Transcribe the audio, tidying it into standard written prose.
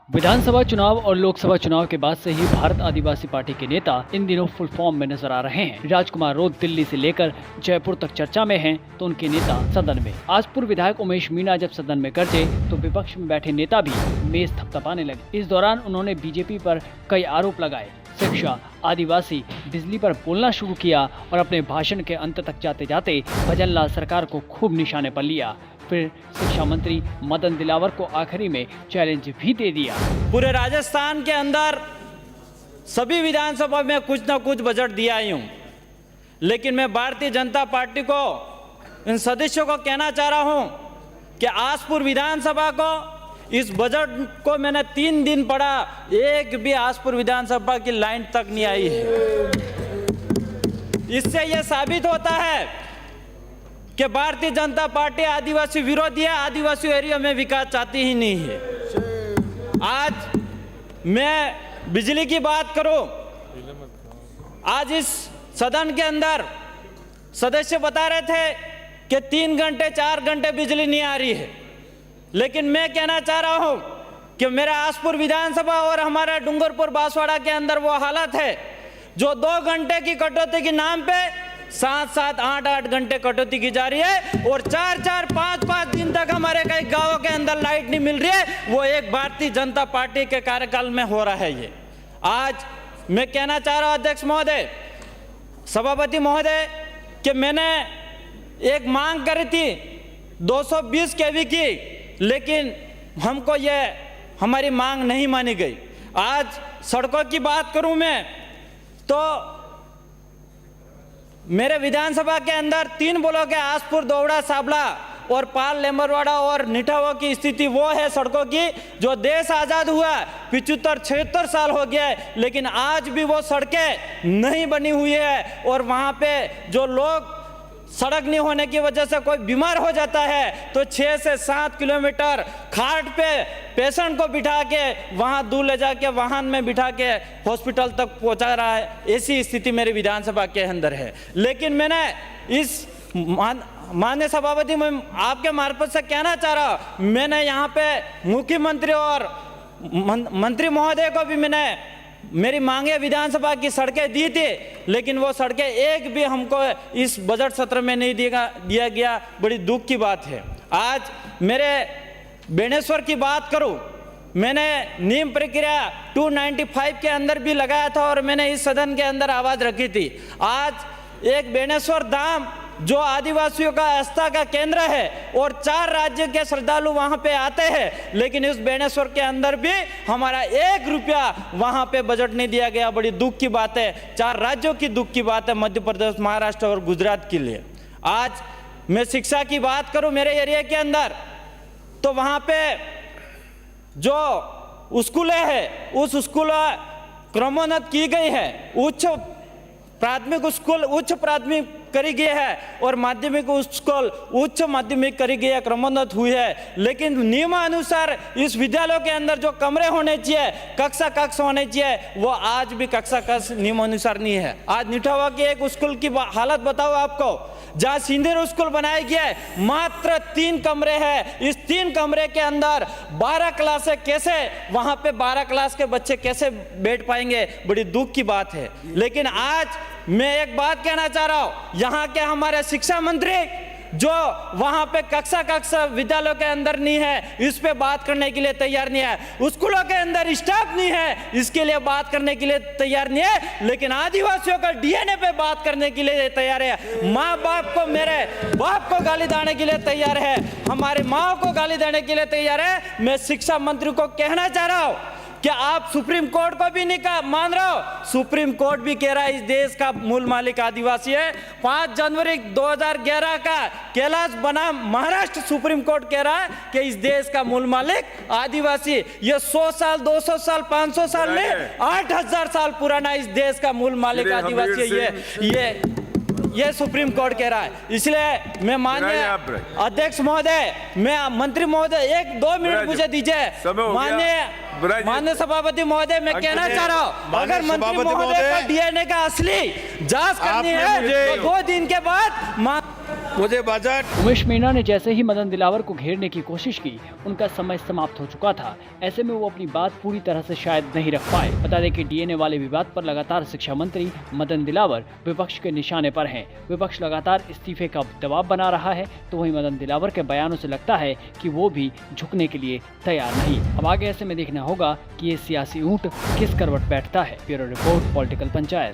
विधानसभा चुनाव और लोकसभा चुनाव के बाद से ही भारत आदिवासी पार्टी के नेता इन दिनों फुल फॉर्म में नजर आ रहे हैं। राजकुमार रोड दिल्ली से लेकर जयपुर तक चर्चा में हैं, तो उनके नेता सदन में। आज पूर्व विधायक उमेश मीणा जब सदन में गरजे तो विपक्ष में बैठे नेता भी मेज थपथपाने लगे। इस दौरान उन्होंने बीजेपी पर कई आरोप लगाए, शिक्षा, आदिवासी, बिजली पर बोलना शुरू किया और अपने भाषण के अंत तक जाते जाते भजनलाल सरकार को खूब निशाने पर लिया। फिर शिक्षा मंत्री मदन दिलावर को आखिरी में चैलेंज भी दे दिया। पूरे राजस्थान के अंदर सभी विधानसभा में कुछ न कुछ बजट दिया ही हूँ, लेकिन मैं भारतीय जनता पार्टी को, इन सदस्यों को कहना चाह रहा हूँ कि आसपुर विधानसभा को, इस बजट को मैंने 3 दिन पढ़ा, एक भी आसपुर विधानसभा की लाइन तक नहीं आई है। इससे यह साबित होता है कि भारतीय जनता पार्टी आदिवासी विरोधी है, आदिवासी एरिया में विकास चाहती ही नहीं है। आज मैं बिजली की बात करूं, आज इस सदन के अंदर सदस्य बता रहे थे कि 3 घंटे 4 घंटे बिजली नहीं आ रही है, लेकिन मैं कहना चाह रहा हूं कि मेरा आसपुर विधानसभा और हमारा डूंगरपुर बांसवाड़ा के अंदर वो हालत है जो 2 घंटे की कटौती के नाम पे 7-7, 8-8 घंटे कटौती की जा रही है और 4-4, 5-5 दिन तक हमारे कई गांवों के अंदर लाइट नहीं मिल रही है। वो एक भारतीय जनता पार्टी के कार्यकाल में हो रहा है। ये आज मैं कहना चाह रहा हूं अध्यक्ष महोदय, सभापति महोदय, कि मैंने एक मांग करी थी 220 केवी की, लेकिन हमको ये हमारी मांग नहीं मानी गई। आज सड़कों की बात करूं मैं तो मेरे विधानसभा के अंदर 3 ब्लॉक है, आसपुर, दोवड़ा, साबला और पाल, लेम्बरवाड़ा और निठावा की स्थिति वो है सड़कों की जो देश आज़ाद हुआ 75-76 साल हो गया है, लेकिन आज भी वो सड़कें नहीं बनी हुई है। और वहाँ पे जो लोग सड़क नहीं होने की वजह से कोई बीमार हो जाता है तो 6 से 7 किलोमीटर खाट पे पेशेंट को बिठा के वहाँ दूर ले जाके वाहन में बिठा के हॉस्पिटल तक पहुँचा रहा है। ऐसी स्थिति मेरे विधानसभा के अंदर है। लेकिन मैंने इस माननीय सभापति में आपके मार्फत से कहना चाह रहा, मैंने यहाँ पे मुख्यमंत्री और मंत्री महोदय को भी मैंने मेरी मांगे विधानसभा की सड़कें दी थी, लेकिन वो सड़कें एक भी हमको इस बजट सत्र में नहीं दिया गया। बड़ी दुख की बात है। आज मेरे बेणेश्वर की बात करूं, मैंने नियम प्रक्रिया 295 के अंदर भी लगाया था और मैंने इस सदन के अंदर आवाज़ रखी थी। आज एक बेणेश्वर धाम जो आदिवासियों का आस्था का केंद्र है और 4 राज्य के श्रद्धालु वहां पे आते हैं, लेकिन इस बेणेश्वर के अंदर भी हमारा 1 रुपया वहां पे बजट नहीं दिया गया। बड़ी दुख की बात है, 4 राज्यों की दुख की बात है, मध्य प्रदेश, महाराष्ट्र और गुजरात के लिए। आज मैं शिक्षा की बात करूं मेरे एरिया के अंदर तो वहां पे जो स्कूलें हैं उस स्कूल क्रमोन्नत की गई है, उच्च प्राथमिक करी गई है और माध्यमिक स्कूल उच्च माध्यमिक करी गई है, क्रमोन्नत हुई है। लेकिन नियमानुसार इस विद्यालयों के अंदर जो कमरे होने चाहिए, कक्ष होने चाहिए, वो आज भी कक्ष नियमानुसार नहीं है। आज निठावा की एक स्कूल की हालत बताओ आपको, जहाँ सिंधिर स्कूल बनाया गया है, मात्र 3 कमरे हैं। इस 3 कमरे के अंदर 12 क्लास है, कैसे वहां पे 12 क्लास के बच्चे कैसे बैठ पाएंगे? बड़ी दुख की बात है। लेकिन आज मैं एक बात कहना चाह रहा हूं, यहाँ के हमारे शिक्षा मंत्री जो वहां पे कक्ष विद्यालयों के अंदर नहीं है, इस पे बात करने के लिए तैयार नहीं है। स्कूलों के अंदर स्टाफ नहीं है, इसके लिए बात करने के लिए तैयार नहीं है। लेकिन आदिवासियों का डीएनए पे बात करने के लिए तैयार है। माँ बाप को, मेरे बाप को गाली देने के लिए तैयार है, हमारे माँ को गाली देने के लिए तैयार है। मैं शिक्षा मंत्री को कहना चाह रहा हूँ कि आप सुप्रीम कोर्ट को भी नहीं मान रहे हो। सुप्रीम कोर्ट भी कह रहा है इस देश का मूल मालिक आदिवासी है। 5 जनवरी 2011 का कैलाश बना महाराष्ट्र सुप्रीम कोर्ट कह रहा है कि इस देश का मूल मालिक आदिवासी। ये 100 साल, 200 साल, 500 साल में 8000 साल पुराना इस देश का मूल मालिक आदिवासी है। ये सुप्रीम कोर्ट कह रहा है। इसलिए मैं माननीय अध्यक्ष महोदय, मैं मंत्री महोदय 1-2 मिनट मुझे दीजिए। माननीय सभापति महोदय, मैं कहना चाह रहा हूँ, अगर मंत्री महोदय का डीएनए का असली जांच करनी है तो 2 दिन के बाद मुझे बजट उमेश मीणा ने जैसे ही मदन दिलावर को घेरने की कोशिश की, उनका समय समाप्त हो चुका था। ऐसे में वो अपनी बात पूरी तरह से शायद नहीं रख पाए। बता दें कि डीएनए वाले विवाद पर लगातार शिक्षा मंत्री मदन दिलावर विपक्ष के निशाने पर हैं। विपक्ष लगातार इस्तीफे का दबाव बना रहा है, तो वहीं मदन दिलावर के बयानों से लगता है कि वो भी झुकने के लिए तैयार नहीं। अब आगे ऐसे में देखना होगा कि ये सियासी ऊंट किस करवट बैठता है। Bureau report, political panchayat.